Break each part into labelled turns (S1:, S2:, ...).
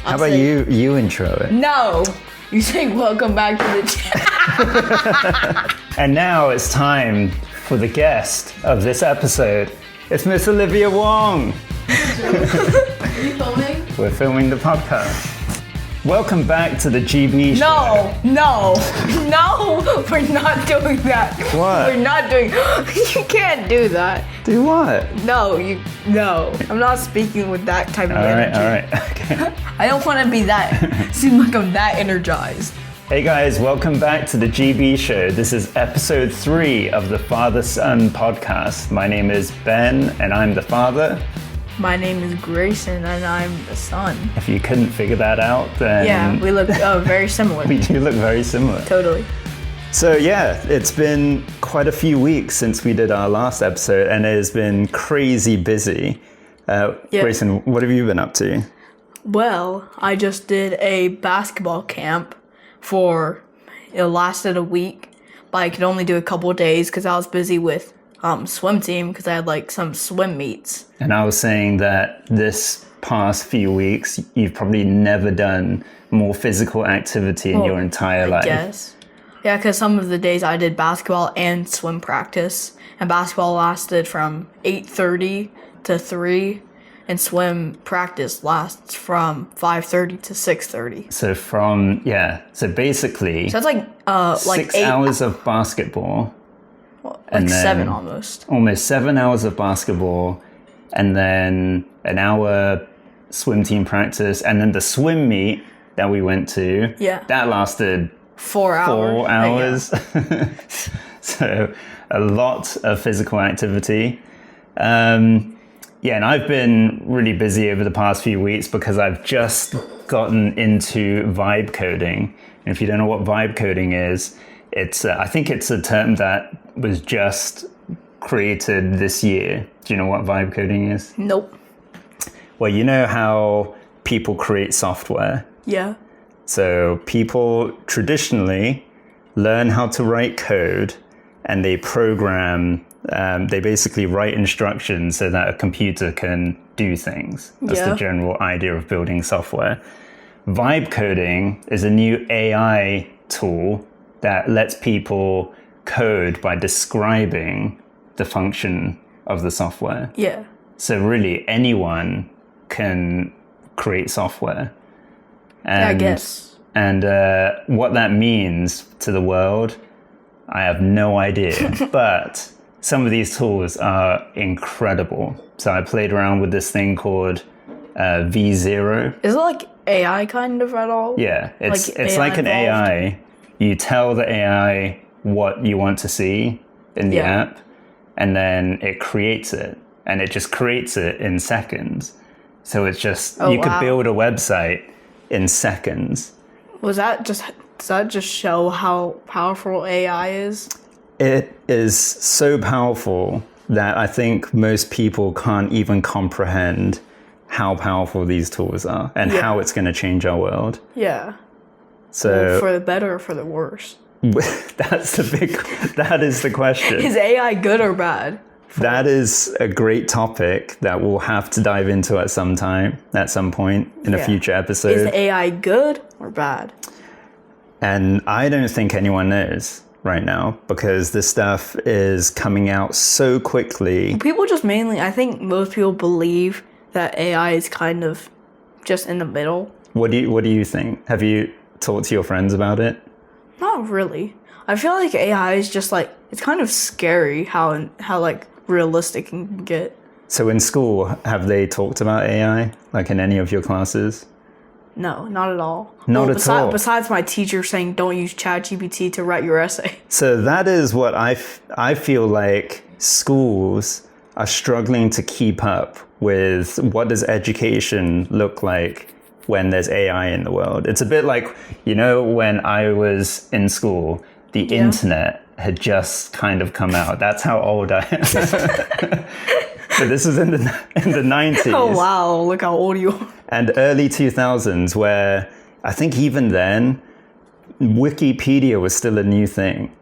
S1: How about you intro it?
S2: No! You saying welcome back to the channel.
S1: And now it's time for the guest of this episode. It's Miss Olivia Wong.
S2: Are you filming?
S1: We're filming the podcast. Welcome back to the GB show.
S2: No, we're not doing that.
S1: What?
S2: We're not doing, you can't do that.
S1: Do what?
S2: No. I'm not speaking with that type of energy.
S1: All right, okay.
S2: I don't want to be that, seem like I'm that energized.
S1: Hey guys, welcome back to the GB show. This is episode 3 of the Father-Son podcast. My name is Ben and I'm the father.
S2: My name is Grayson and I'm the son.
S1: If you couldn't figure that out, then...
S2: Yeah, we look very similar.
S1: We do look very similar.
S2: Totally.
S1: So yeah, it's been quite a few weeks since we did our last episode and it has been crazy busy. Grayson, what have you been up to?
S2: Well, I just did a basketball camp it lasted a week, but I could only do a couple of days because I was busy with swim team because I had like some swim meets.
S1: And I was saying that this past few weeks, you've probably never done more physical activity in your entire life.
S2: Yes. Yeah, because some of the days I did basketball and swim practice, and basketball lasted from 8:30 to 3, and swim practice lasts from 5:30 to 6:30.
S1: So basically,
S2: So that's like
S1: 6
S2: 8
S1: hours of basketball.
S2: like
S1: and then
S2: 7 almost.
S1: Almost 7 hours of basketball, and then an hour swim team practice, and then the swim meet that we went to.
S2: Yeah.
S1: That lasted
S2: 4 hours.
S1: 4 hours. Yeah. So a lot of physical activity. And I've been really busy over the past few weeks because I've just gotten into vibe coding. And if you don't know what vibe coding is, I think it's a term that was just created this year. Do you know what vibe coding is?
S2: Nope.
S1: Well, you know how people create software.
S2: Yeah.
S1: So people traditionally learn how to write code and they program, they basically write instructions so that a computer can do things. That's the general idea of building software. Vibe coding is a new AI tool that lets people code by describing the function of the software.
S2: Yeah.
S1: So really anyone can create software. And,
S2: I guess.
S1: And what that means to the world, I have no idea. But some of these tools are incredible. So I played around with this thing called V0.
S2: Is it like AI kind of at all?
S1: Yeah, it's like an
S2: involved?
S1: AI. You tell the AI what you want to see in the app, and then it creates it. And it just creates it in seconds. So it's just, could build a website in seconds.
S2: Does that just show how powerful AI is?
S1: It is so powerful that I think most people can't even comprehend how powerful these tools are and how it's going to change our world.
S2: Yeah.
S1: So
S2: Well, for the better or for the worse?
S1: that is the question.
S2: Is AI good or bad?
S1: That is a great topic that we'll have to dive into at some point in a future episode.
S2: Is AI good or bad?
S1: And I don't think anyone knows right now because this stuff is coming out so quickly.
S2: People just I think most people believe that AI is kind of just in the middle.
S1: What do you think? Have you talked to your friends about it?
S2: Not really. I feel like AI is just like, it's kind of scary how like realistic it can get.
S1: So in school, have they talked about AI, like in any of your classes?
S2: No, not at all.
S1: Not at all.
S2: Besides my teacher saying don't use ChatGPT to write your essay.
S1: So that is what I feel like schools are struggling to keep up with. What does education look like when there's AI in the world? It's a bit like, when I was in school, the internet had just kind of come out. That's how old I am. So this was in the 90s.
S2: Oh wow, look how old you are.
S1: And early 2000s, where I think even then, Wikipedia was still a new thing.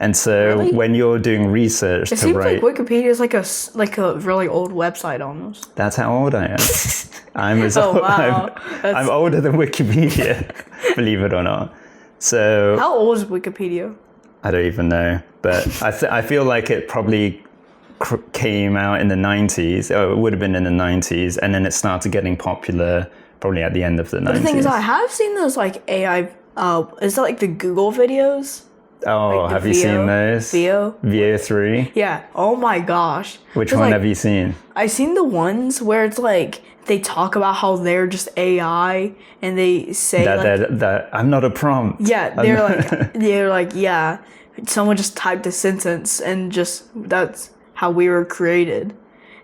S1: And so
S2: Really?
S1: when you're doing research
S2: It
S1: to
S2: seems
S1: write,
S2: like Wikipedia is like a really old website almost.
S1: that's how old I am. I'm as
S2: Oh,
S1: old,
S2: wow.
S1: I'm older than Wikipedia, believe it or not. So
S2: How old is Wikipedia?
S1: I don't even know, but I feel like it probably came out in the 90s. Oh, it would have been in the 90s, and then it started getting popular probably at the end of the 90s.
S2: But the thing is, I have seen those like AI. Is that like the Google videos?
S1: Oh,
S2: Like
S1: have
S2: the
S1: you seen those?
S2: VO
S1: 3?
S2: Yeah. Oh my gosh.
S1: Which
S2: 'Cause,
S1: one
S2: like,
S1: have you seen?
S2: I've seen the ones where it's like they talk about how they're just AI and they say
S1: That I'm not a prompt.
S2: yeah, they're like yeah, someone just typed a sentence and just that's how we were created.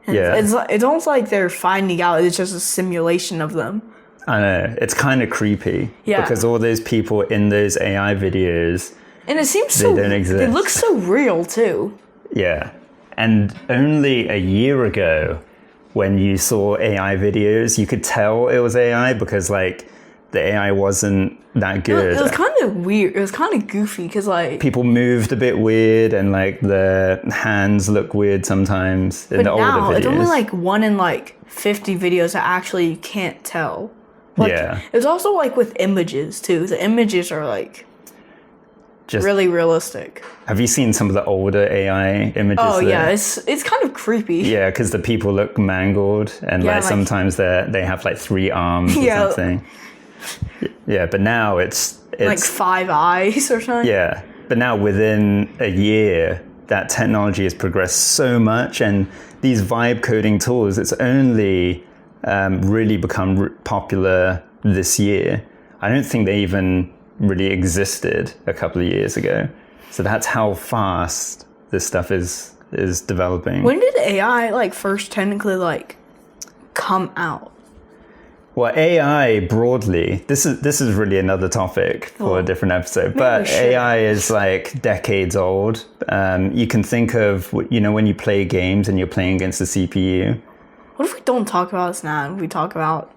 S2: And
S1: Yeah.
S2: it's almost like they're finding out it's just a simulation of them.
S1: I know. It's kind of creepy.
S2: Yeah.
S1: Because all those people in those AI videos,
S2: And it seems so
S1: don't exist.
S2: it looks so real too.
S1: yeah. And only a year ago, when you saw AI videos, you could tell it was AI because like the AI wasn't that good.
S2: It was kind of weird. It was kind of goofy because like
S1: People moved a bit weird and like the hands look weird sometimes in
S2: but
S1: the older
S2: now
S1: videos.
S2: it's only like 1 in like 50 videos that actually you can't tell. Like,
S1: Yeah.
S2: It was also like with images too. The images are like
S1: Just
S2: really realistic.
S1: have you seen some of the older AI images?
S2: Oh
S1: there?
S2: yeah, it's kind of creepy.
S1: Yeah, because the people look mangled and
S2: Yeah,
S1: like
S2: like-
S1: sometimes they have like 3 arms or
S2: Yeah.
S1: something. Yeah, but now it's
S2: Like 5 eyes or something.
S1: yeah, but now within a year that technology has progressed so much, and these vibe coding tools, it's only really become popular this year. I don't think they even really existed a couple of years ago. So that's how fast this stuff is developing.
S2: When did AI like first technically like come out?
S1: Well, AI broadly, this is really another topic for a different episode. But
S2: we should.
S1: AI is like decades old. You can think of, when you play games and you're playing against the CPU.
S2: What if we don't talk about this now? We talk about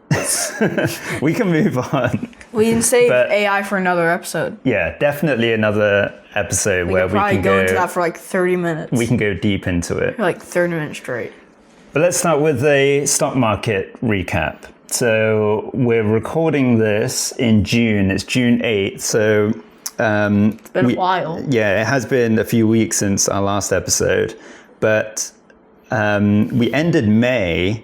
S1: We can move on.
S2: we can save
S1: But-
S2: AI for another episode.
S1: Yeah, definitely another episode
S2: We
S1: where
S2: could
S1: we
S2: probably
S1: can
S2: go into that for like 30 minutes.
S1: we can go deep into it.
S2: For like 30 minutes straight.
S1: But let's start with a stock market recap. So we're recording this in June. It's June 8th. So
S2: It's been a while.
S1: yeah, it has been a few weeks since our last episode. But we ended May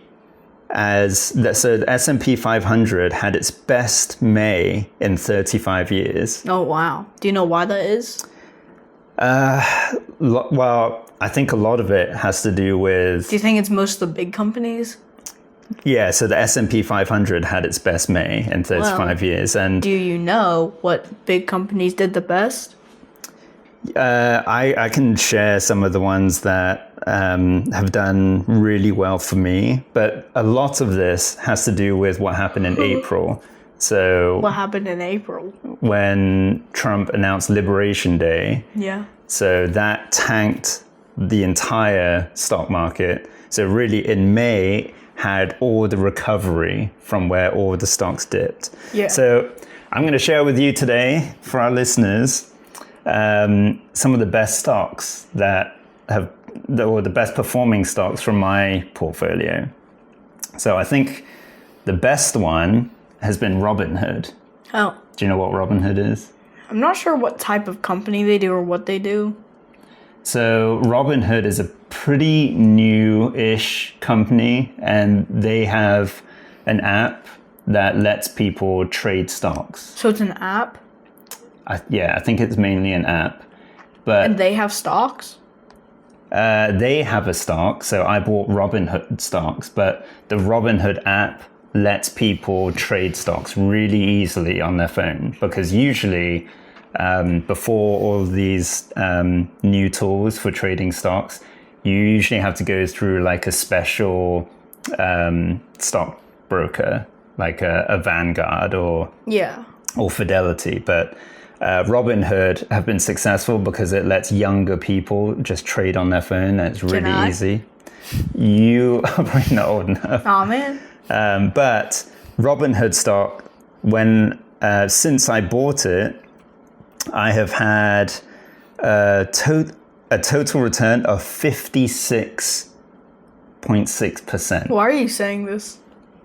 S1: so the S&P 500 had its best May in 35 years.
S2: Oh wow. Do you know why that is?
S1: Well, I think a lot of it has to do with
S2: Do you think it's most of the big companies?
S1: yeah. So the S&P 500 had its best May in 35 years, and
S2: Do you know what big companies did the best?
S1: I can share some of the ones that have done really well for me, but a lot of this has to do with what happened in April. So
S2: What happened in April?
S1: when Trump announced Liberation Day,
S2: Yeah.
S1: so that tanked the entire stock market. So really in May had all the recovery from where all the stocks dipped.
S2: Yeah.
S1: So I'm going to share with you today for our listeners some of the best stocks or the best performing stocks from my portfolio. So I think the best one has been Robinhood.
S2: Oh.
S1: Do you know what Robinhood is?
S2: I'm not sure what type of company they do or what they do.
S1: So Robinhood is a pretty new-ish company, and they have an app that lets people trade stocks.
S2: So it's an app
S1: I think it's mainly an app. But
S2: and they have stocks?
S1: they have a stock, so I bought Robinhood stocks, but the Robinhood app lets people trade stocks really easily on their phone, because usually before all of these new tools for trading stocks, you usually have to go through like a special stock broker, like a Vanguard or
S2: Yeah.
S1: Fidelity. But Robinhood have been successful because it lets younger people just trade on their phone, and it's really
S2: I?
S1: easy. You are probably not old enough.
S2: Aw, man.
S1: But Robinhood stock, since I bought it, I have had a total return of 56.6%.
S2: Why are you saying this?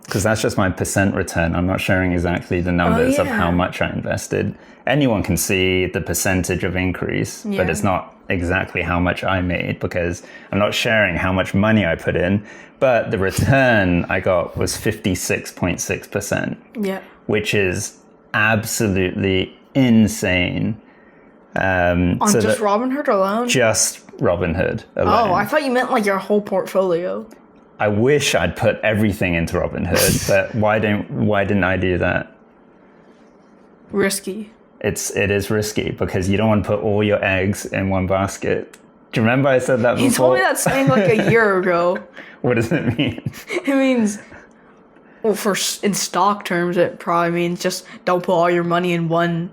S1: Because that's just my percent return. I'm not sharing exactly the numbers of how much I invested. Anyone can see the percentage of increase, but it's not exactly how much I made because I'm not sharing how much money I put in. But the return I got was 56.6%.
S2: Yeah.
S1: Which is absolutely insane.
S2: On just Robinhood alone?
S1: Just Robinhood alone.
S2: Oh, I thought you meant like your whole portfolio.
S1: I wish I'd put everything into Robinhood, but why didn't I do that?
S2: Risky.
S1: It is risky because you don't want to put all your eggs in one basket. Do you remember I said that before?
S2: You told me that saying like a year ago.
S1: What does it mean?
S2: It means, well, in stock terms, it probably means just don't put all your money in one,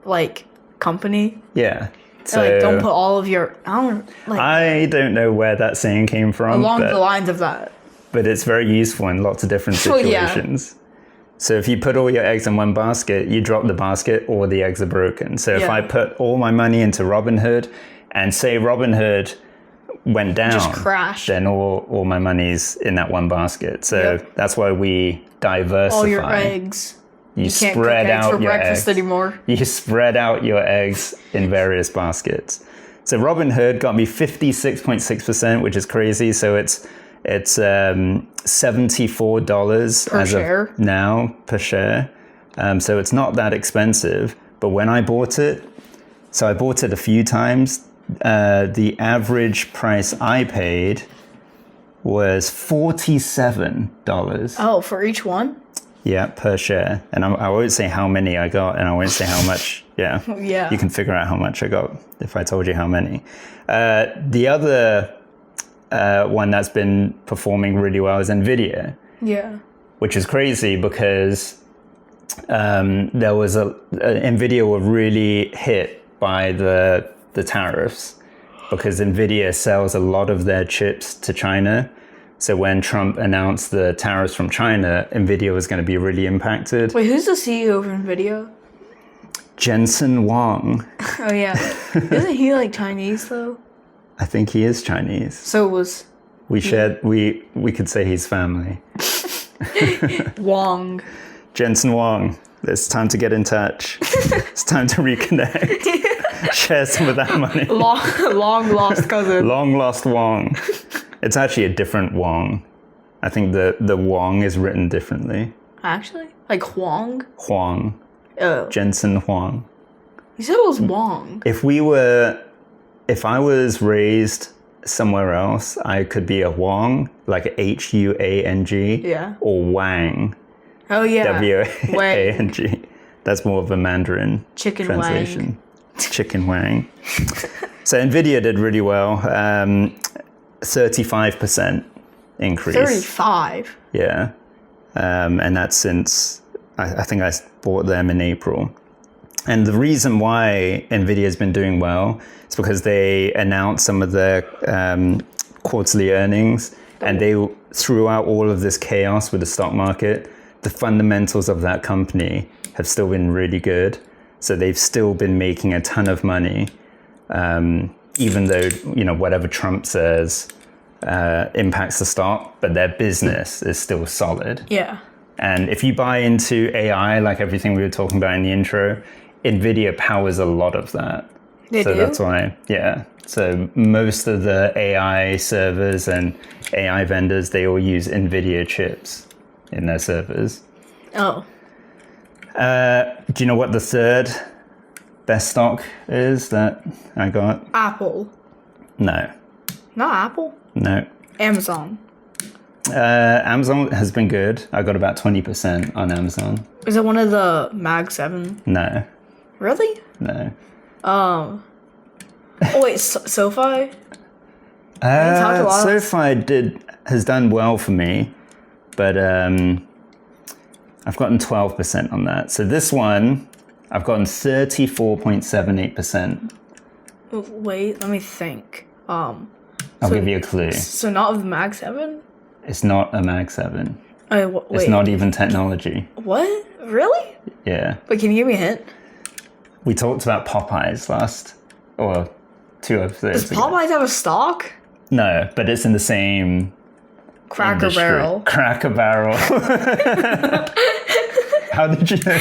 S2: like, company.
S1: Yeah.
S2: So, like, don't put all of your,
S1: I don't know where that saying came from.
S2: Along the lines of that.
S1: But it's very useful in lots of different situations.
S2: Yeah.
S1: So if you put all your eggs in one basket, you drop the basket or the eggs are broken. So if I put all my money into Robinhood and say Robinhood went down,
S2: just crashed,
S1: then all my money's in that one basket. So that's why we diversify.
S2: All your eggs.
S1: You
S2: can't
S1: spread
S2: cook eggs
S1: out
S2: for
S1: your
S2: breakfast
S1: eggs.
S2: anymore.
S1: You spread out your eggs in various baskets. So Robinhood got me 56.6%, which is crazy. So it's $74
S2: per share
S1: of now per share. So it's not that expensive. But when I bought it, so I bought it a few times. The average price I paid was $47.
S2: Oh, for each one?
S1: Yeah, per share. And I won't say how many I got, and I won't say how much. Yeah.
S2: Yeah.
S1: You can figure out how much I got if I told you how many. The other one that's been performing really well is NVIDIA.
S2: Yeah.
S1: Which is crazy because there was NVIDIA were really hit by the tariffs because NVIDIA sells a lot of their chips to China. So when Trump announced the tariffs from China, NVIDIA was going to be really impacted.
S2: Wait, who's the CEO of NVIDIA?
S1: Jensen Huang.
S2: Oh, yeah. Isn't he like Chinese, though?
S1: I think he is Chinese.
S2: So was...
S1: We could say he's family.
S2: Wong.
S1: Jensen Huang. It's time to get in touch. It's time to reconnect. Share some of that money.
S2: Long lost cousin.
S1: Long lost Huang. It's actually a different Wong. I think the Wong is written differently.
S2: Actually? Like Huang?
S1: Huang.
S2: Oh.
S1: Jensen Huang.
S2: You said it was Wong.
S1: If I was raised somewhere else, I could be a Huang, like Huang.
S2: Yeah.
S1: Or Wang.
S2: Oh, yeah.
S1: Wang. That's more of a Mandarin
S2: Chicken
S1: translation.
S2: Wang.
S1: Chicken Wang. So NVIDIA did really well. 35% increase.
S2: 35?
S1: Yeah. And that's since, I think I bought them in April. And the reason why NVIDIA has been doing well is because they announced some of their quarterly earnings and they threw out all of this chaos with the stock market. The fundamentals of that company have still been really good. So they've still been making a ton of money, even though, whatever Trump says impacts the stock, but their business is still solid.
S2: Yeah.
S1: And if you buy into AI, like everything we were talking about in the intro, NVIDIA powers a lot of that.
S2: They do?
S1: That's why, yeah. So most of the AI servers and AI vendors, they all use NVIDIA chips in their servers.
S2: Oh.
S1: Do you know what the third best stock is that I got?
S2: Apple.
S1: No.
S2: Not Apple?
S1: No.
S2: Amazon.
S1: Amazon has been good. I got about 20% on Amazon.
S2: Is it one of the Mag 7?
S1: No.
S2: Really?
S1: No.
S2: Oh wait, SoFi?
S1: SoFi has done well for me, but I've gotten 12% on that. So this one, I've gotten 34.78%.
S2: Wait, let me think.
S1: I'll give you a clue.
S2: So not of the Mag 7?
S1: It's not a Mag 7.
S2: Wait.
S1: It's not even technology.
S2: What? Really?
S1: Yeah.
S2: Wait, can you give me a hint?
S1: We talked about Popeyes 2 episodes
S2: Does Popeyes have a stock?
S1: No, but it's in the same
S2: Cracker
S1: industry.
S2: Barrel.
S1: Cracker Barrel. How did you know?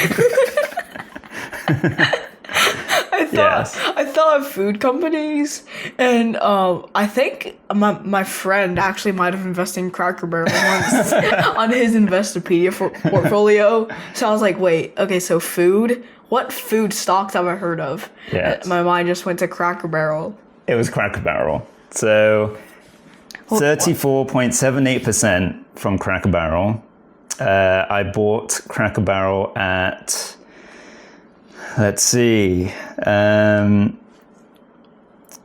S2: I thought of food companies, and I think my friend actually might have invested in Cracker Barrel once on his Investopedia portfolio. So I was like, wait, okay, so food? What food stocks have I heard of?
S1: Yes.
S2: My mind just went to Cracker Barrel.
S1: It was Cracker Barrel. So 34.78% from Cracker Barrel. I bought Cracker Barrel at, let's see, at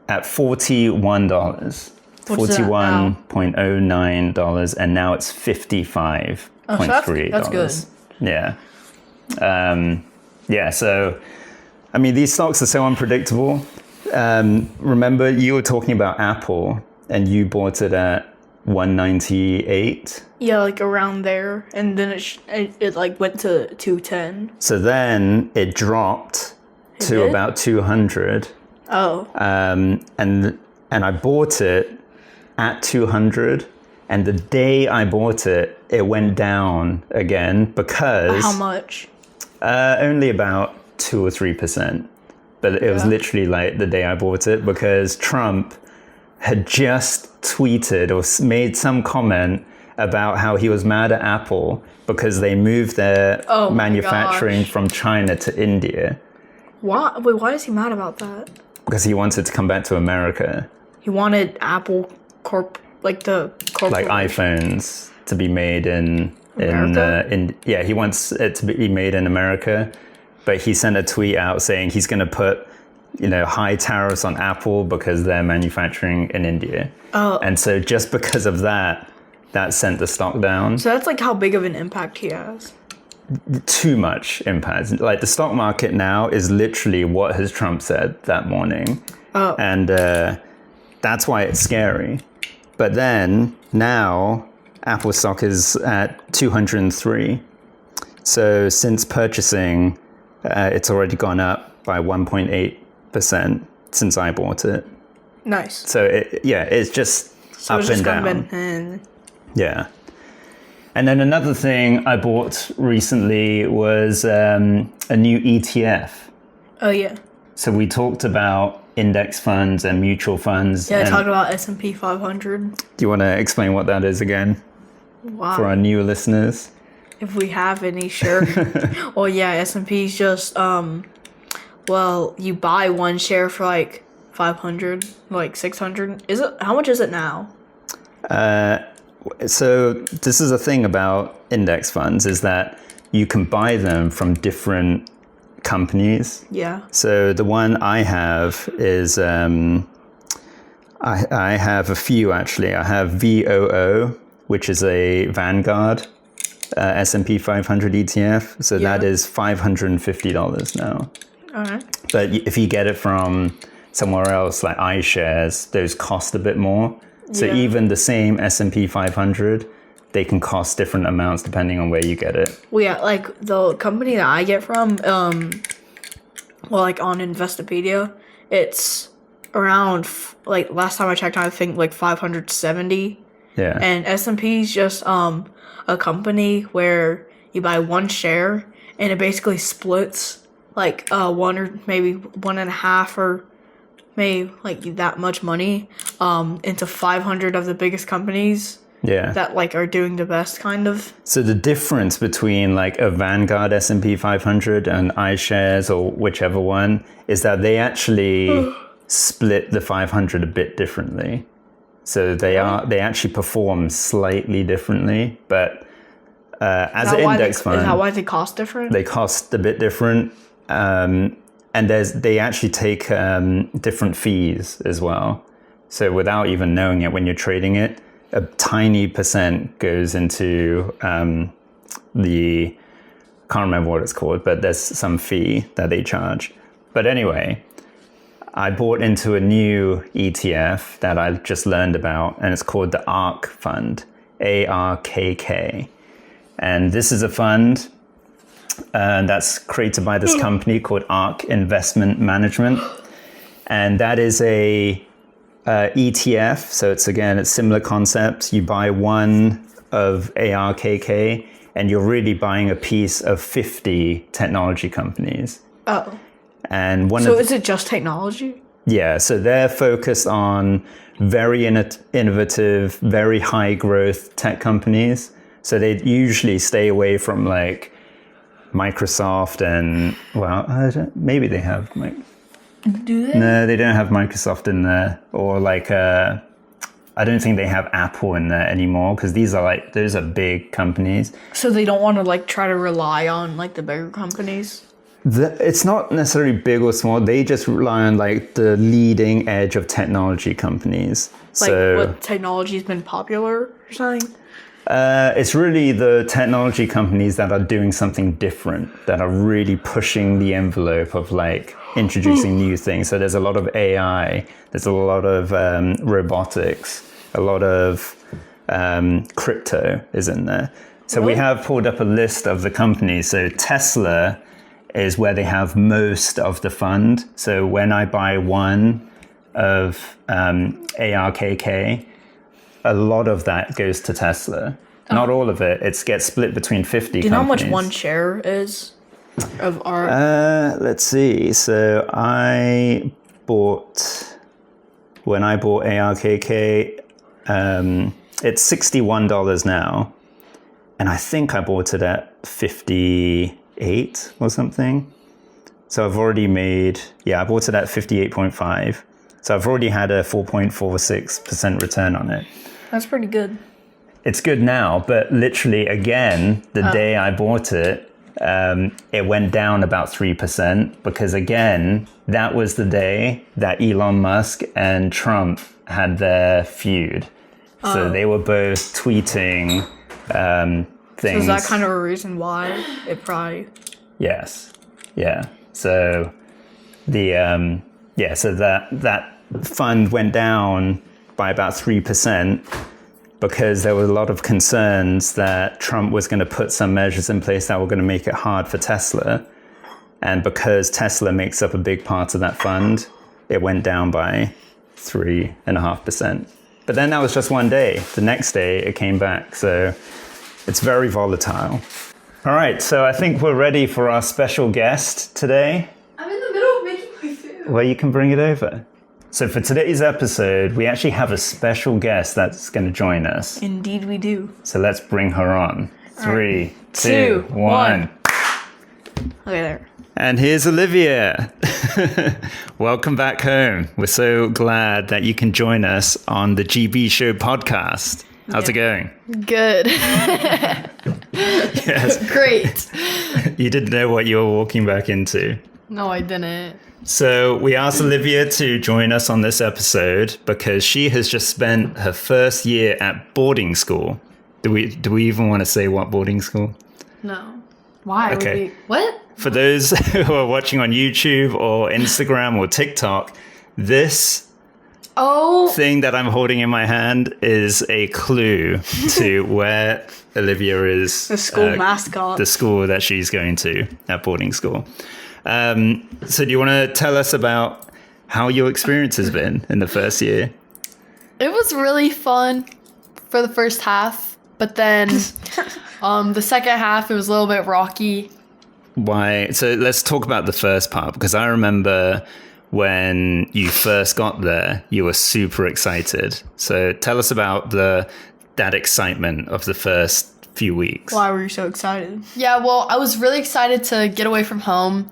S1: $41. $41.09, and now it's $55.3.
S2: That's good.
S1: Yeah. Yeah, so, I mean, these stocks are so unpredictable. Remember, you were talking about Apple, and you bought it at 198.
S2: Yeah, like around there, and then it like went to 210.
S1: So then it dropped to
S2: did?
S1: about 200.
S2: Oh.
S1: And I bought it at 200, and the day I bought it, it went down again because
S2: How much?
S1: only about 2 or 3%. But it was literally like the day I bought it because Trump had just tweeted or made some comment about how he was mad at Apple because they moved their manufacturing from China to India.
S2: Why? Wait, why is he mad about that?
S1: Because he wanted to come back to America.
S2: He wanted Apple like the corporate.
S1: Like iPhones to be made in he wants it to be made in America, but he sent a tweet out saying he's going to put high tariffs on Apple because they're manufacturing in India. And so just because of that sent the stock down.
S2: So that's like how big of an impact he has.
S1: Too much impact. Like the stock market now is literally what has Trump said that morning. And that's why it's scary. But then now Apple stock is at 203. So since purchasing, it's already gone up by 1.8% since I bought it.
S2: Nice.
S1: So it's just up and down. Yeah. And then another thing I bought recently was a new ETF.
S2: Oh, yeah.
S1: So we talked about index funds and mutual funds.
S2: Yeah, I talked about S&P 500.
S1: Do you want to explain what that is again?
S2: Wow.
S1: For our new listeners?
S2: If we have any, sure. Well, yeah, S&P is just, you buy one share for like 500, like 600. How much is it now?
S1: So this is a thing about index funds is that you can buy them from different companies.
S2: Yeah.
S1: So the one I have is, I have a few actually. I have VOO, which is a Vanguard S&P 500 ETF. So that is $550 now.
S2: All right.
S1: But if you get it from somewhere else like iShares, those cost a bit more. So even the same S&P 500, they can cost different amounts depending on where you get it.
S2: Well, yeah, like the company that I get from, like on Investopedia, it's around last time I checked, I think like 570.
S1: Yeah. And
S2: S&P is just a company where you buy one share and it basically splits like one or maybe 1.5 or maybe like that much money into 500 of the biggest companies that like are doing the best kind of.
S1: So the difference between like a Vanguard S&P 500 and iShares or whichever one is that they actually split the 500 a bit differently. So they actually perform slightly differently, but as an index fund,
S2: is that why they cost different?
S1: They cost a bit different. And they actually take different fees as well. So without even knowing it, when you're trading it, a tiny percent goes into can't remember what it's called, but there's some fee that they charge. But anyway, I bought into a new ETF that I just learned about, and it's called the ARK fund, ARKK. And this is a fund that's created by this company called ARK Investment Management. And that is a ETF. So it's similar concept. You buy one of ARKK, and you're really buying a piece of 50 technology companies.
S2: Oh.
S1: And
S2: is it just technology?
S1: Yeah, so they're focused on very innovative, very high growth tech companies. So they usually stay away from like Microsoft and, maybe they have.
S2: Do they?
S1: No, they don't have Microsoft in there. Or like, I don't think they have Apple in there anymore because those are big companies.
S2: So they don't want to like try to rely on like the bigger companies?
S1: It's not necessarily big or small. They just rely on like the leading edge of technology companies.
S2: Like what technology has been popular or something?
S1: It's really the technology companies that are doing something different, that are really pushing the envelope of like introducing new things. So there's a lot of AI, there's a lot of robotics, a lot of crypto is in there. So we have pulled up a list of the companies. So Tesla is where they have most of the fund. So when I buy one of ARKK, a lot of that goes to Tesla. Not all of it. It gets split between 50 companies.
S2: Do you know how much one share is of our...
S1: let's see. So when I bought ARKK, it's $61 now. And I think I bought it at 58 or something. So I've already made, I bought it at 58.5. So I've already had a 4.46% return on it.
S2: That's pretty good.
S1: It's good now, but literally again, the day I bought it, it went down about 3% because again, that was the day that Elon Musk and Trump had their feud. So they were both tweeting things.
S2: So is that kind of a reason why it probably...
S1: Yes. Yeah. So so that fund went down by about 3% because there were a lot of concerns that Trump was going to put some measures in place that were going to make it hard for Tesla. And because Tesla makes up a big part of that fund, it went down by 3.5%. But then that was just one day. The next day it came back. So it's very volatile. All right, so I think we're ready for our special guest today.
S2: I'm in the middle of making my food.
S1: Well, you can bring it over. So for today's episode, we actually have a special guest that's going to join us.
S2: Indeed we do.
S1: So let's bring her on. Three,
S2: right.
S1: two, one.
S2: Okay, there.
S1: And here's Olivia. Welcome back home. We're so glad that you can join us on the GB Show podcast. How's it going?
S2: Good.
S1: Yes.
S2: Great.
S1: You didn't know what you were walking back into.
S2: No, I didn't.
S1: So we asked Olivia to join us on this episode because she has just spent her first year at boarding school. Do we even want to say what boarding school?
S2: No. Why?
S1: Okay.
S2: What?
S1: For those who are watching on YouTube or Instagram or TikTok, this thing that I'm holding in my hand is a clue to where Olivia is.
S2: The school mascot.
S1: The school that she's going to at boarding school. So do you want to tell us about how your experience has been in the first year?
S3: It was really fun for the first half, but then the second half, it was a little bit rocky.
S1: Why? So let's talk about the first part, because I remember when you first got there, you were super excited. So tell us about that excitement of the first few weeks.
S2: Why were you so excited?
S3: Yeah, well, I was really excited to get away from home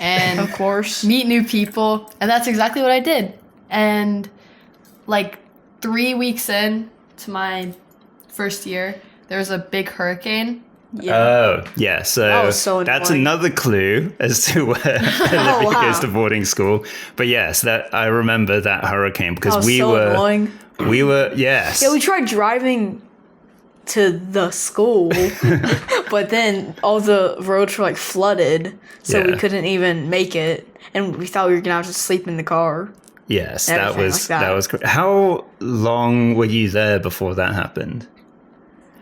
S3: and
S2: of course
S3: meet new people, and that's exactly what I did. And like 3 weeks in to my first year, there was a big hurricane.
S2: Yeah.
S1: Oh, yeah. So, that's
S2: annoying.
S1: another clue as to where Olivia goes to boarding school. But yes, that I remember that hurricane because we were
S2: annoying.
S1: We were, yes.
S2: Yeah, we tried driving to the school, but then all the roads were like flooded, so we couldn't even make it, and we thought we were gonna have to sleep in the car.
S1: Yes, that was great. How long were you there before that happened?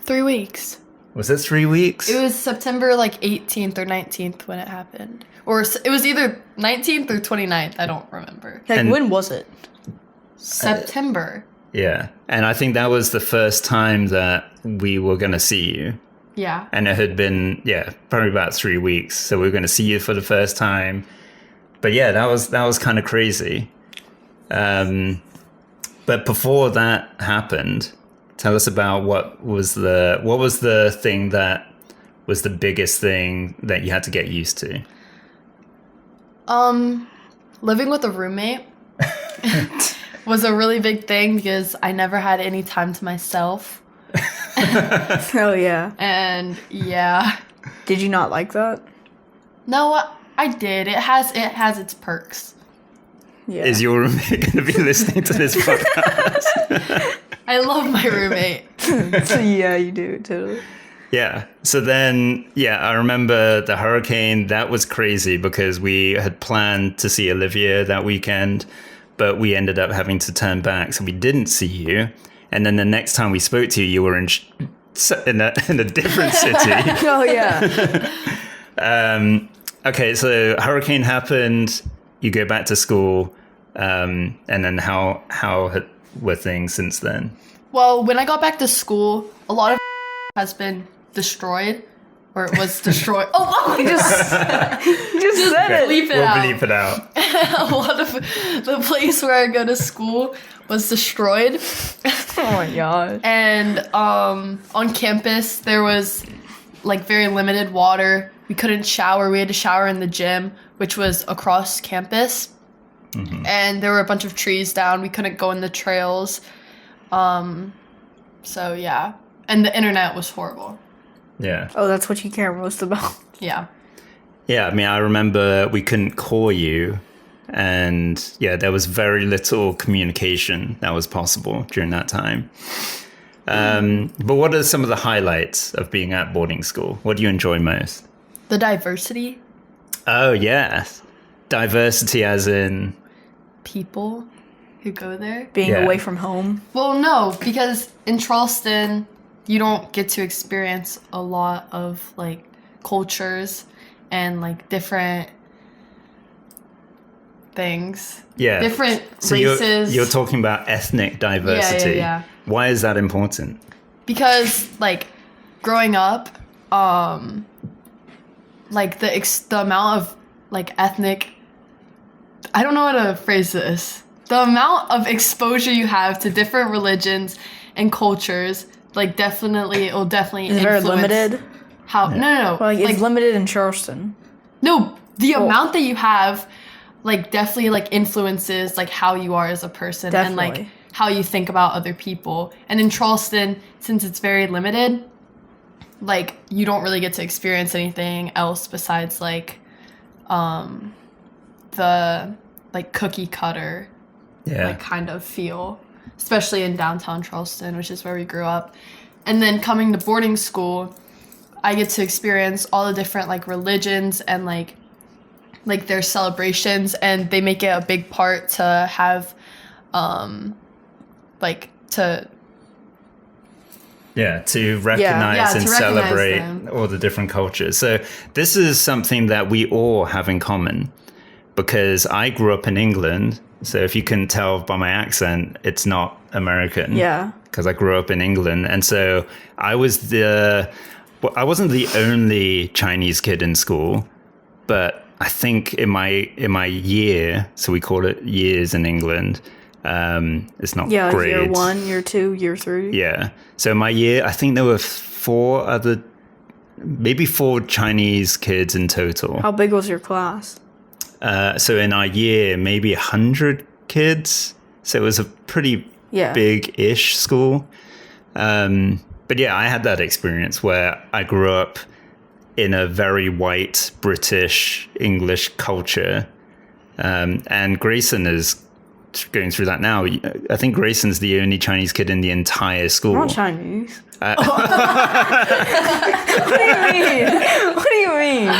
S3: 3 weeks.
S1: Was it 3 weeks?
S3: It was September like 18th or 19th when it happened. Or it was either 19th or 29th. I don't remember.
S2: Like,
S1: And-
S2: when was it?
S3: September.
S1: Yeah. And I think that was the first time that we were going to see you.
S3: Yeah.
S1: And it had been, probably about 3 weeks. So we were going to see you for the first time. But yeah, that was kind of crazy. But before that happened, tell us about what was the thing that was the biggest thing that you had to get used to?
S3: Living with a roommate was a really big thing because I never had any time to myself.
S2: Oh, yeah.
S3: And yeah.
S2: Did you not like that?
S3: No, I did. It has its perks.
S2: Yeah.
S1: Is your roommate going to be listening to this podcast?
S3: I love my roommate.
S2: Yeah, you do, totally.
S1: Yeah. So then, I remember the hurricane. That was crazy because we had planned to see Olivia that weekend, but we ended up having to turn back. So we didn't see you. And then the next time we spoke to you, you were in a different city.
S2: Oh, yeah.
S1: Okay, so hurricane happened. You go back to school. And then how were things since then?
S3: Well, when I got back to school, a lot of has been destroyed, or it was destroyed. Oh,
S2: You just said it.
S3: bleep it
S1: We'll
S3: out.
S1: bleep it out.
S3: A lot of the place where I go to school was destroyed.
S2: Oh, my God.
S3: And on campus, there was like very limited water. We couldn't shower. We had to shower in the gym, which was across campus. Mm-hmm. And there were a bunch of trees down. We couldn't go in the trails. So, yeah. And the internet was horrible.
S1: Yeah.
S2: Oh, that's what you care most about.
S3: Yeah.
S1: Yeah, I mean, I remember we couldn't call you. And there was very little communication that was possible during that time. But what are some of the highlights of being at boarding school? What do you enjoy most?
S3: The diversity.
S1: Oh, yes. Diversity as in...
S3: People who go there.
S2: Being
S1: Yeah.
S2: away from home.
S3: Well, no, because in Charleston, you don't get to experience a lot of like cultures and like different things.
S1: Yeah.
S3: Different
S1: So
S3: races.
S1: You're talking about ethnic diversity.
S3: Yeah.
S1: Why is that important?
S3: Because like growing up, like the amount of like ethnic, I don't know how to phrase this. The amount of exposure you have to different religions and cultures, like it'll definitely
S2: Is it very
S3: influence
S2: limited?
S3: how. No.
S2: Well, it's limited in Charleston.
S3: No, the amount that you have, like, definitely, like, influences, like, how you are as a person and, like,
S2: Definitely.
S3: how you think about other people. And in Charleston, since it's very limited, like, you don't really get to experience anything else besides, like, the, like, cookie cutter, like, kind of feel, especially in downtown Charleston, which is where we grew up. And then coming to boarding school, I get to experience all the different like religions and like their celebrations, and they make it a big part to have
S1: to recognize and
S3: to recognize
S1: celebrate
S3: them.
S1: all the different cultures. So this is something that we all have in common, because I grew up in England. So if you can tell by my accent, it's not American.
S2: Yeah.
S1: Because I grew up in England. And so I wasn't the only Chinese kid in school, but I think in my year, so we call it years in England, it's not
S2: Yeah, like
S1: grades.
S2: year 1, year 2, year 3.
S1: Yeah. So my year, I think there were maybe four Chinese kids in total.
S2: How big was your class?
S1: So in our year, maybe 100 kids. So it was a pretty big-ish school. But yeah, I had that experience where I grew up in a very white British English culture. And Grayson is going through that now. I think Grayson's the only Chinese kid in the entire school.
S2: I'm not Chinese. What do you mean? What do you mean?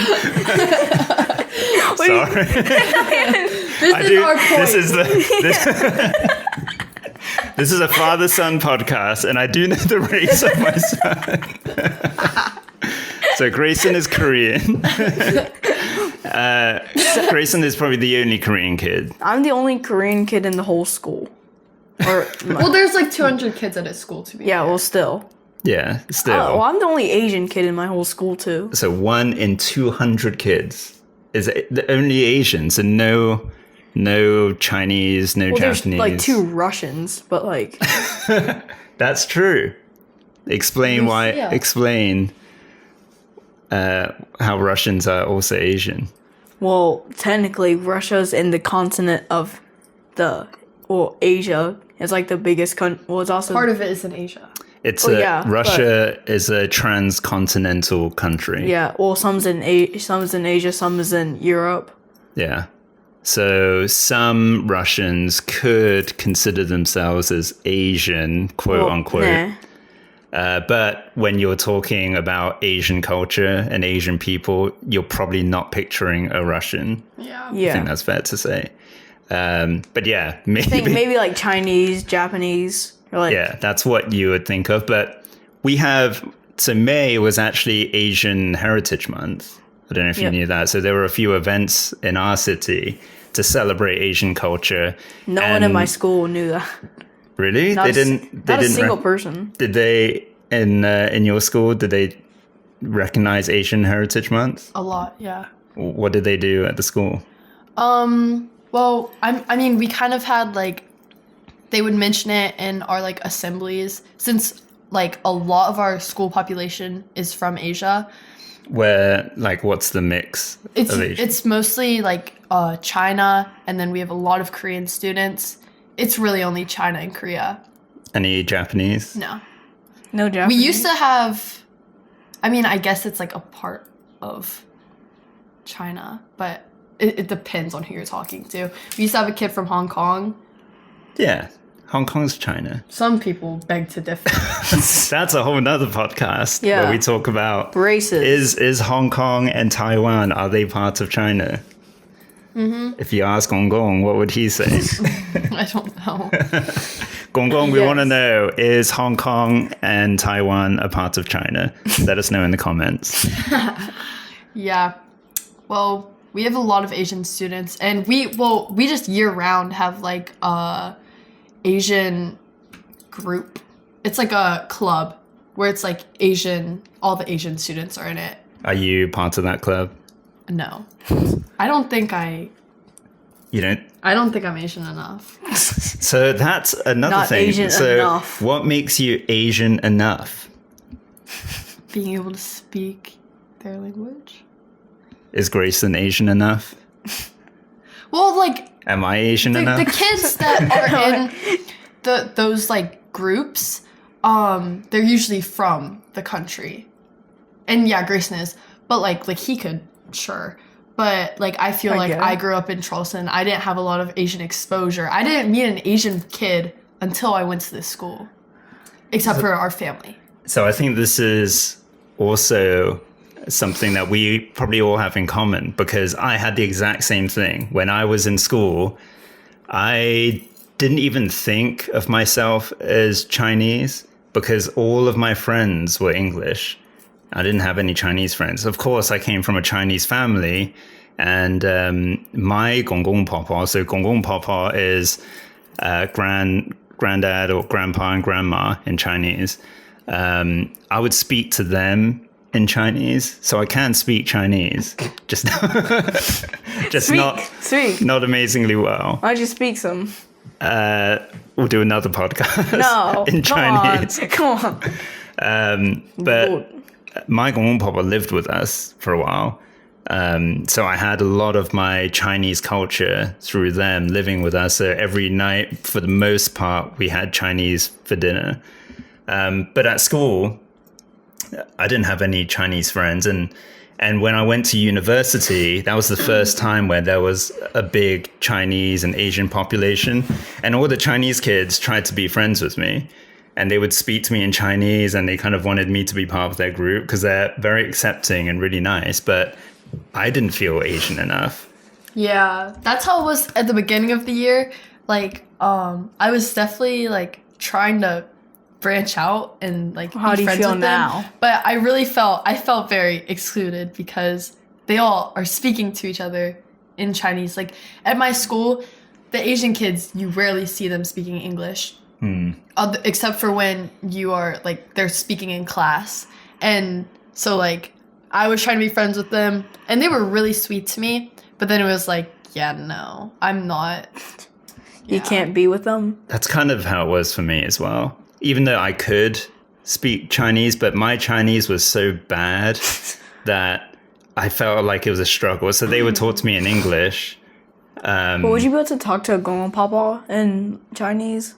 S1: Sorry.
S3: This is our point.
S1: This is a father-son podcast, and I do know the race of my son. So Grayson is Korean. Grayson is probably the only Korean kid.
S2: I'm the only Korean kid in the whole school.
S3: Well, there's like 200 kids at his school, to be fair.
S2: well, still.
S1: Yeah, still.
S2: Well, I'm the only Asian kid in my whole school, too.
S1: So 1 in 200 kids is the only Asians, and no Chinese, no Japanese.
S2: There's like 2 Russians, but like...
S1: That's true. Explain why.
S3: Yeah.
S1: Explain how Russians are also Asian.
S2: Well, technically, Russia's in the continent of Asia. It's like the biggest country. Well, it's also
S3: Part of it is in Asia.
S1: Russia is a transcontinental country.
S2: Yeah, well, some's in Asia, some is in Europe.
S1: Yeah. So some Russians could consider themselves as Asian, quote unquote.
S2: Nah.
S1: But when you're talking about Asian culture and Asian people, you're probably not picturing a Russian.
S3: Yeah.
S1: I think that's fair to say. But yeah,
S2: maybe like Chinese, Japanese. Or like,
S1: yeah, that's what you would think of. But so May was actually Asian Heritage Month. I don't know if you knew that. So there were a few events in our city to celebrate Asian culture.
S2: No one in my school knew that.
S1: Really?
S2: Not a single person.
S1: Did they in your school? Did they recognize Asian Heritage Month?
S3: A lot, yeah.
S1: What did they do at the school?
S3: Well, I mean, we kind of had like they would mention it in our like assemblies, since like a lot of our school population is from Asia.
S1: Where, like, what's the mix of Asia?
S3: It's mostly like China, and then we have a lot of Korean students. It's really only China and Korea.
S1: Any Japanese?
S3: No
S2: Japanese.
S3: We used to have, I mean, I guess it's like a part of China, but it depends on who you're talking to. We used to have a kid from Hong Kong.
S1: Yeah, Hong Kong's China.
S3: Some people beg to differ.
S1: That's a whole nother podcast where we talk about
S2: races.
S1: Is Hong Kong and Taiwan, are they part of China? Mm-hmm. If you ask Gong Gong, what would he say?
S3: I don't know.
S1: Gong Gong, we want to know, is Hong Kong and Taiwan a part of China? Let us know in the comments.
S3: Yeah. Well, we have a lot of Asian students, and we just year round have like Asian group. It's like a club where it's like all the Asian students are in it.
S1: Are you part of that club?
S3: No. I don't think I'm Asian enough.
S1: So that's another
S2: Not
S1: thing.
S2: Asian enough.
S1: What makes you Asian enough?
S3: Being able to speak their language.
S1: Is Grayson Asian enough?
S3: Well, like...
S1: Am I Asian enough?
S3: The kids that are in those like groups, they're usually from the country. And yeah, Grayson is. But like he could, sure. But like I feel like I grew up in Charleston. I didn't have a lot of Asian exposure. I didn't meet an Asian kid until I went to this school. Except for our family.
S1: So I think this is also something that we probably all have in common, because I had the exact same thing. When I was in school, I didn't even think of myself as Chinese because all of my friends were English. I didn't have any Chinese friends. Of course, I came from a Chinese family, and my Gong Gong Papa, so Gong Gong Papa is granddad or grandpa and grandma in Chinese. I would speak to them in Chinese, so I can speak Chinese, just not amazingly well.
S2: Why'd you speak some?
S1: We'll do another podcast.
S2: No,
S1: in Chinese.
S2: Come on.
S1: But my Gong Papa lived with us for a while, so I had a lot of my Chinese culture through them living with us. So every night, for the most part, we had Chinese for dinner. But at school, I didn't have any Chinese friends, and when I went to university, that was the first time where there was a big Chinese and Asian population, and all the Chinese kids tried to be friends with me, and they would speak to me in Chinese, and they kind of wanted me to be part of their group because they're very accepting and really nice, but I didn't feel Asian enough.
S3: Yeah, that's how it was at the beginning of the year. Like, I was definitely like trying to branch out and like
S2: How
S3: be
S2: do you
S3: friends
S2: feel
S3: with
S2: now?
S3: them. But I felt very excluded because they all are speaking to each other in Chinese. Like at my school, the Asian kids, you rarely see them speaking English. Except for when you are like they're speaking in class. And so like I was trying to be friends with them and they were really sweet to me, but then it was like, yeah, no, I'm not.
S2: You can't be with them.
S1: That's kind of how it was for me as well. Even though I could speak Chinese, but my Chinese was so bad that I felt like it was a struggle. So they would talk to me in English.
S2: But would you be able to talk to a Gong Papa in Chinese?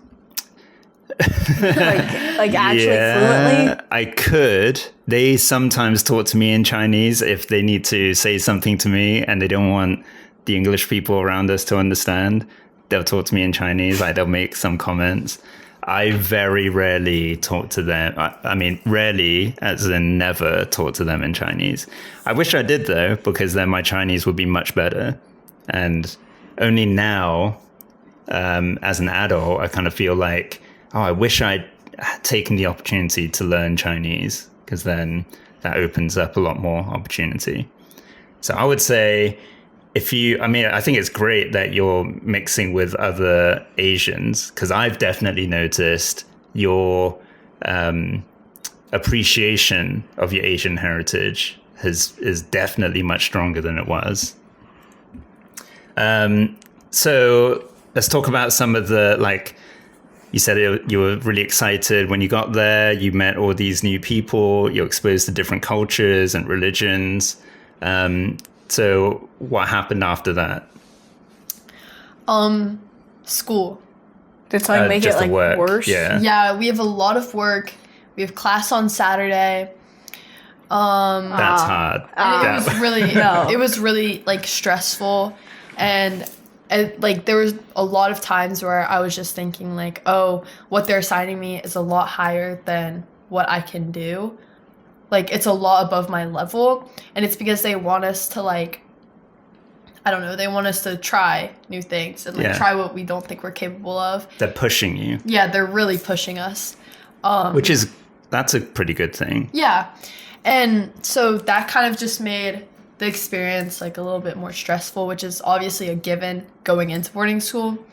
S2: like actually fluently?
S1: I could. They sometimes talk to me in Chinese if they need to say something to me and they don't want the English people around us to understand. They'll talk to me in Chinese. Like they'll make some comments. I very rarely talk to them. I mean, rarely, as in never talk to them in Chinese. I wish I did, though, because then my Chinese would be much better. And only now, as an adult, I kind of feel like, oh, I wish I'd taken the opportunity to learn Chinese, because then that opens up a lot more opportunity. So I would say I think it's great that you're mixing with other Asians, because I've definitely noticed your appreciation of your Asian heritage is definitely much stronger than it was. So let's talk about some of the, like, you said you were really excited when you got there. You met all these new people. You're exposed to different cultures and religions. So what happened after that?
S3: School.
S2: Did something make it like worse?
S3: Yeah, we have a lot of work. We have class on Saturday.
S1: That's hard.
S3: It was really like stressful, and like there was a lot of times where I was just thinking like, oh, what they're assigning me is a lot higher than what I can do. Like, it's a lot above my level, and it's because they want us to, like, I don't know, they want us to try new things and, like, try what we don't think we're capable of.
S1: They're pushing you.
S3: Yeah, they're really pushing us.
S1: That's a pretty good thing.
S3: Yeah, and so that kind of just made the experience, like, a little bit more stressful, which is obviously a given going into boarding school.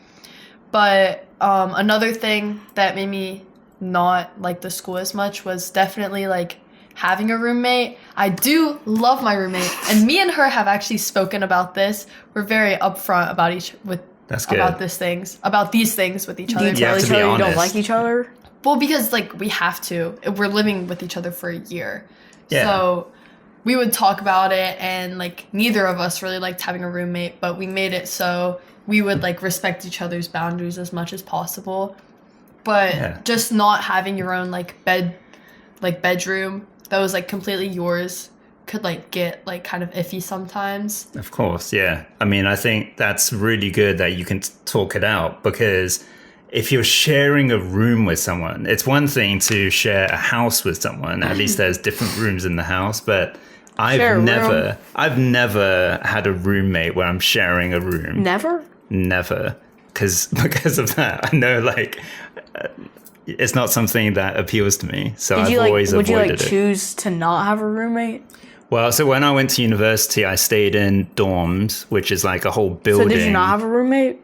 S3: But another thing that made me not like the school as much was definitely, like, having a roommate. I do love my roommate, and me and her have actually spoken about this. We're very upfront about these things with each other.
S2: Do you tell each other you don't like each other?
S3: Well, because like we have to. We're living with each other for a year,
S1: yeah.
S3: So we would talk about it, and like neither of us really liked having a roommate, but we made it so we would like respect each other's boundaries as much as possible. But just not having your own bedroom that was like completely yours could like get like kind of iffy sometimes.
S1: Of course, yeah. I mean, I think that's really good that you can talk it out, because if you're sharing a room with someone, it's one thing to share a house with someone. At least there's different rooms in the house, but I've never had a roommate where I'm sharing a room.
S2: Never?
S1: Never. Because of that, I know like it's not something that appeals to me. So I've always avoided it.
S2: Would you choose to not have a roommate?
S1: Well, so when I went to university, I stayed in dorms, which is like a whole building.
S2: So did you not have a roommate?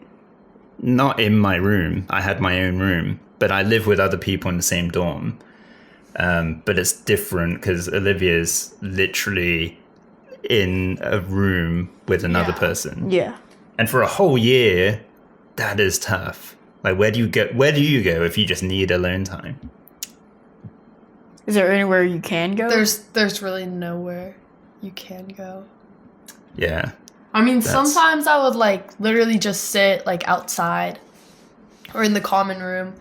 S1: Not in my room. I had my own room, but I live with other people in the same dorm. But it's different because Olivia's literally in a room with another person.
S2: Yeah.
S1: And for a whole year, that is tough. Like, where do you go if you just need alone time?
S2: Is there anywhere you can go?
S3: There's really nowhere you can go.
S1: Yeah.
S3: I mean, sometimes I would like literally just sit like outside or in the common room.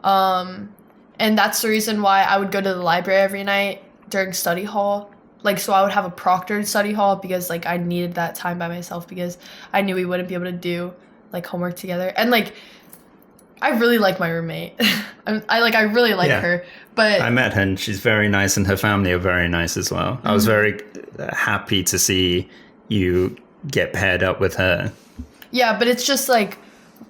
S3: And that's the reason why I would go to the library every night during study hall. Like, so I would have a proctored study hall because like I needed that time by myself because I knew we wouldn't be able to do like homework together. And like, I really like my roommate. I really like her. But
S1: I met her and she's very nice, and her family are very nice as well. Mm-hmm. I was very happy to see you get paired up with her.
S3: Yeah, but it's just like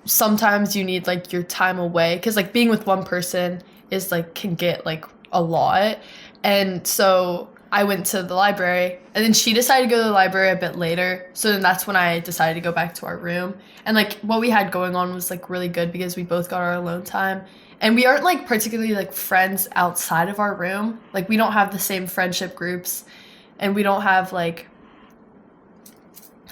S3: sometimes you need like your time away, because like being with one person is like can get like a lot. And so I went to the library, and then she decided to go to the library a bit later. So then that's when I decided to go back to our room. And like what we had going on was like really good because we both got our alone time. And we aren't like particularly like friends outside of our room. Like we don't have the same friendship groups, and we don't have like,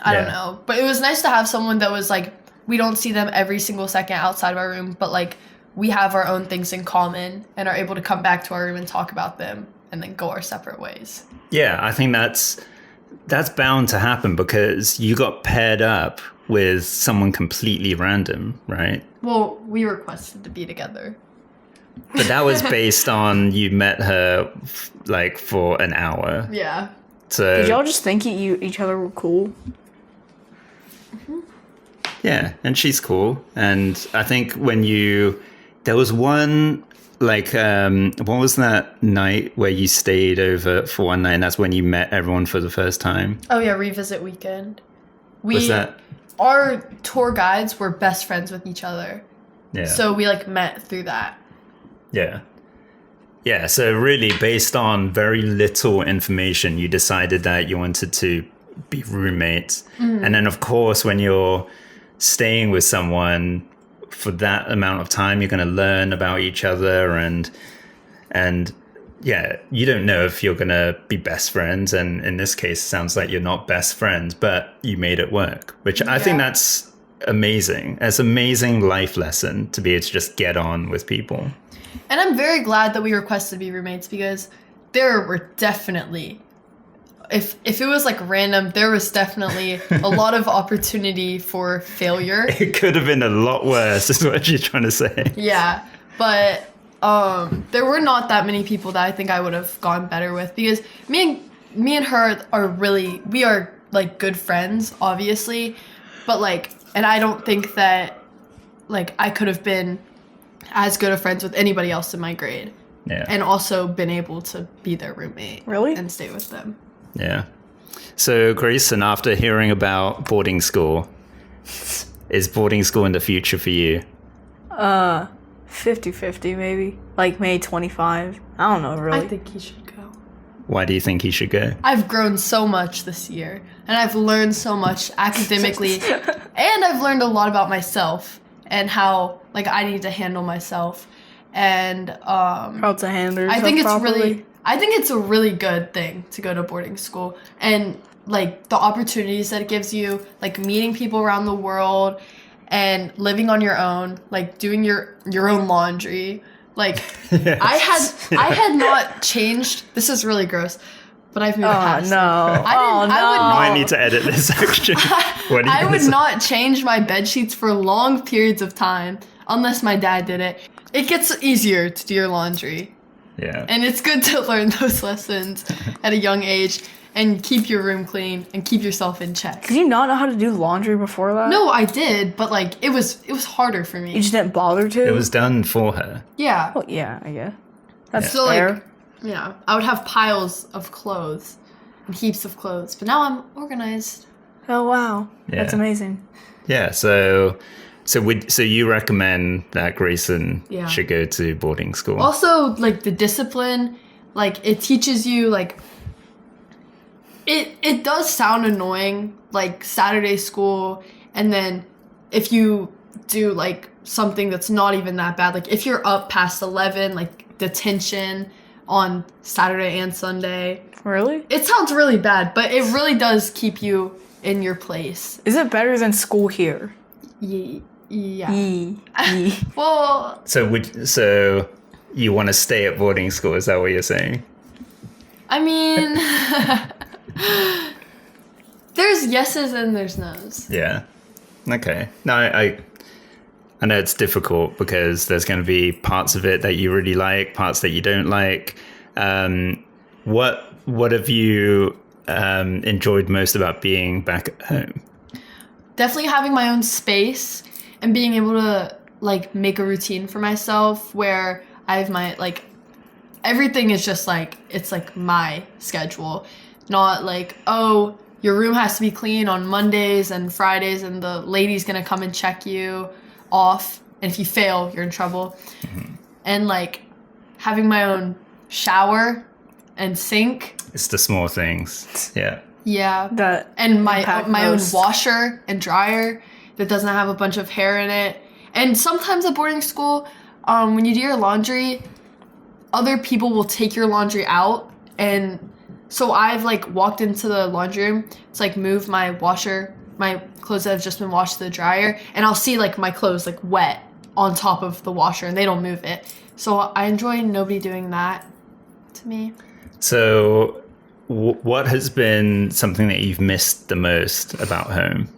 S3: I don't know. But it was nice to have someone that was like, we don't see them every single second outside of our room, but like we have our own things in common and are able to come back to our room and talk about them and then go our separate ways.
S1: Yeah, I think that's bound to happen because you got paired up with someone completely random, right?
S3: Well, we requested to be together.
S1: But that was based on you met her like for an hour.
S3: Yeah.
S1: So
S2: did y'all just think each other were cool?
S1: Yeah, and she's cool. And I think there was one, like, what was that night where you stayed over for one night and that's when you met everyone for the first time?
S3: Oh yeah, revisit weekend.
S1: What's that?
S3: Our tour guides were best friends with each other.
S1: Yeah.
S3: So we like met through that.
S1: Yeah. Yeah, so really based on very little information, you decided that you wanted to be roommates. Mm. And then of course, when you're staying with someone for that amount of time, you're going to learn about each other and yeah, you don't know if you're going to be best friends. And in this case, it sounds like you're not best friends, but you made it work, which I think that's amazing. It's an amazing life lesson to be able to just get on with people.
S3: And I'm very glad that we requested to be roommates because there were definitely, if it was like random, there was definitely a lot of opportunity for failure.
S1: It could have been a lot worse, is what you're trying to say.
S3: Yeah, but there were not that many people that I think I would have gone better with because me and her we are like good friends, obviously, but like, and I don't think that like I could have been as good of friends with anybody else in my grade.
S1: Yeah.
S3: And also been able to be their roommate.
S2: Really?
S3: And stay with them.
S1: Yeah. So, Grayson, after hearing about boarding school, is boarding school in the future for you?
S2: 50-50 maybe. Like May 25. I don't know, really.
S3: I think he should go.
S1: Why do you think he should go?
S3: I've grown so much this year. And I've learned so much academically. And I've learned a lot about myself. And how like I need to handle myself, and
S2: how to handle yourself
S3: I think it's
S2: properly.
S3: I think it's a really good thing to go to boarding school and like the opportunities that it gives you, like meeting people around the world and living on your own, like doing your own laundry. Like
S1: yes.
S3: I had not changed. This is really gross. But I've moved past
S2: no.
S3: it.
S2: I
S3: would not.
S1: I might need to edit this section.
S3: I would not change my bed sheets for long periods of time unless my dad did it. It gets easier to do your laundry.
S1: Yeah.
S3: And it's good to learn those lessons at a young age and keep your room clean and keep yourself in check.
S2: Did you not know how to do laundry before that?
S3: No, I did, but like it was harder for me.
S2: You just didn't bother to?
S1: It was done for her.
S3: Yeah.
S2: Well, yeah, I guess. That's
S3: So
S2: fair.
S3: like, yeah, I would have piles of clothes and heaps of clothes, but now I'm organized.
S2: Oh wow,
S1: Yeah.
S2: That's amazing.
S1: Yeah. So you recommend that Grayson should go to boarding school?
S3: Also, like the discipline, like it teaches you like. It does sound annoying, like Saturday school, and then if you do like something that's not even that bad, like if you're up past 11, like detention on Saturday and Sunday.
S2: Really?
S3: It sounds really bad, but it really does keep you in your place.
S2: Is it better than school here?
S3: Yeah.
S2: Yee.
S3: Well,
S1: so you want to stay at boarding school? Is that what you're saying?
S3: I mean, there's yeses and there's nos.
S1: Yeah. Okay. No, I know it's difficult because there's going to be parts of it that you really like, parts that you don't like. What have you enjoyed most about being back at home?
S3: Definitely having my own space and being able to like make a routine for myself where I have my like everything is just like it's like my schedule, not like, oh, your room has to be clean on Mondays and Fridays and the lady's gonna come and check you off, and if you fail, you're in trouble. Mm-hmm. And like having my own shower and sink.
S1: It's the small things. Yeah.
S3: Yeah.
S2: That
S3: and my own
S2: most.
S3: washer and dryer that doesn't have a bunch of hair in it. And sometimes at boarding school, when you do your laundry, other people will take your laundry out. And so I've like walked into the laundry room to like move my clothes that have just been washed to the dryer, and I'll see like my clothes like wet on top of the washer, and they don't move it. So I enjoy nobody doing that to me.
S1: So what has been something that you've missed the most about home?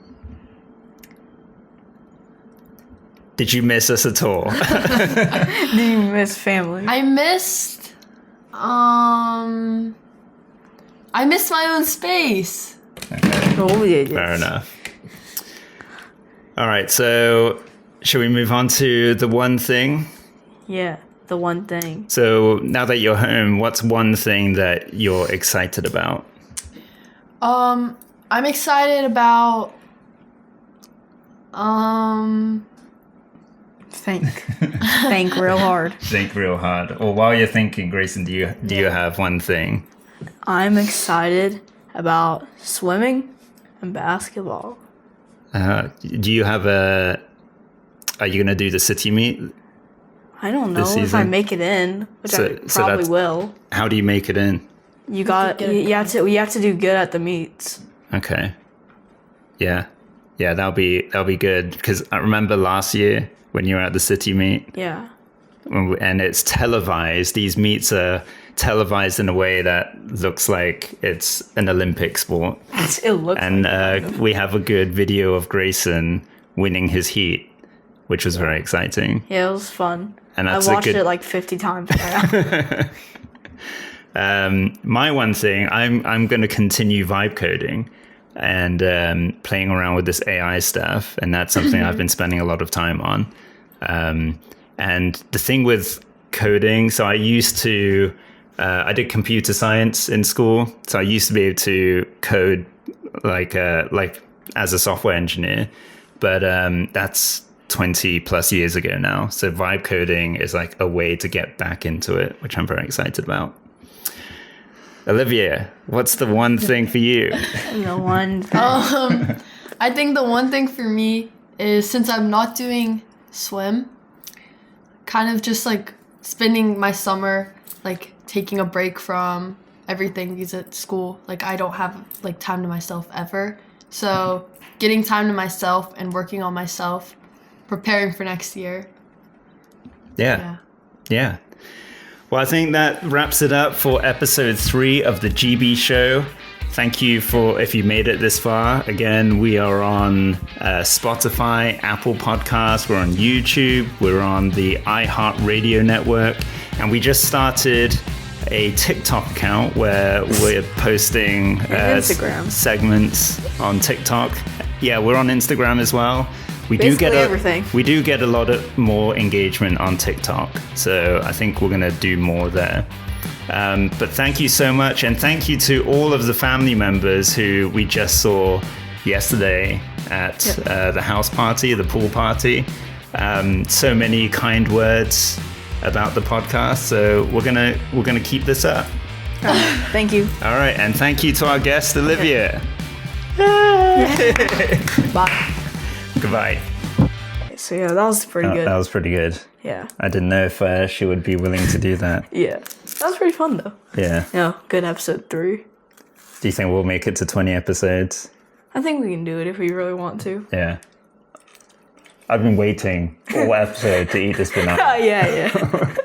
S1: Did you miss us at all?
S2: Do you miss family?
S3: I missed my own space.
S1: Okay.
S2: Oh, yeah,
S1: Fair enough. All right, so shall we move on to the one thing?
S2: Yeah, the one thing.
S1: So now that you're home, what's one thing that you're excited about?
S3: I'm excited about
S2: Think real hard.
S1: Think real hard. Or while you're thinking, Grayson, do you have one thing?
S2: I'm excited about swimming and basketball.
S1: Do you have are you going to do the city meet?
S2: I don't know
S1: This
S2: if I
S1: season?
S2: make it in, which I
S1: So
S2: probably
S1: that's-
S2: will.
S1: How do you make it in?
S2: You have to do good at the meets.
S1: Okay. Yeah, that'll be good, because I remember last year when you were at the city meet.
S2: Yeah.
S1: And it's televised. These meets are televised in a way that looks like it's an Olympic sport.
S2: It looks
S1: And
S2: like it.
S1: we have a good video of Grayson winning his heat, which was very exciting.
S2: Yeah, it was fun.
S1: And
S2: I
S1: that's
S2: watched it like 50 times now.
S1: My one thing, I'm going to continue vibe coding and playing around with this AI stuff, and that's something I've been spending a lot of time on. And the thing with coding, so I used to, I did computer science in school, so I used to be able to code like as a software engineer, but that's 20 plus years ago now. So vibe coding is like a way to get back into it, which I'm very excited about. Olivia, what's the one thing for you?
S2: The one thing.
S3: I think the one thing for me is, since I'm not doing swim, kind of just like spending my summer like taking a break from everything, because at school like I don't have like time to myself ever. So getting time to myself and working on myself, preparing for next year.
S1: Yeah. Well, I think that wraps it up for episode 3 of the GB show. Thank you if you made it this far. Again, we are on Spotify, Apple Podcasts, we're on YouTube, we're on the iHeartRadio network, and we just started a TikTok account where we're posting
S2: Instagram
S1: segments on TikTok. Yeah, we're on Instagram as well. We do
S2: everything.
S1: We do get a lot of more engagement on TikTok, so I think we're going to do more there. But thank you so much, and thank you to all of the family members who we just saw yesterday at the house party, the pool party. So many kind words about the podcast, so we're gonna keep this up.
S2: Thank you.
S1: All right, and thank you to our guest Olivia.
S2: Bye.
S1: Goodbye.
S2: So yeah, that was pretty good.
S1: That was pretty good.
S2: Yeah.
S1: I didn't know if she would be willing to do that.
S2: Yeah. That was pretty fun though.
S1: Yeah.
S2: Yeah. Good episode 3.
S1: Do you think we'll make it to 20 episodes?
S2: I think we can do it if we really want to.
S1: Yeah. I've been waiting all episode to eat this banana.
S2: Yeah.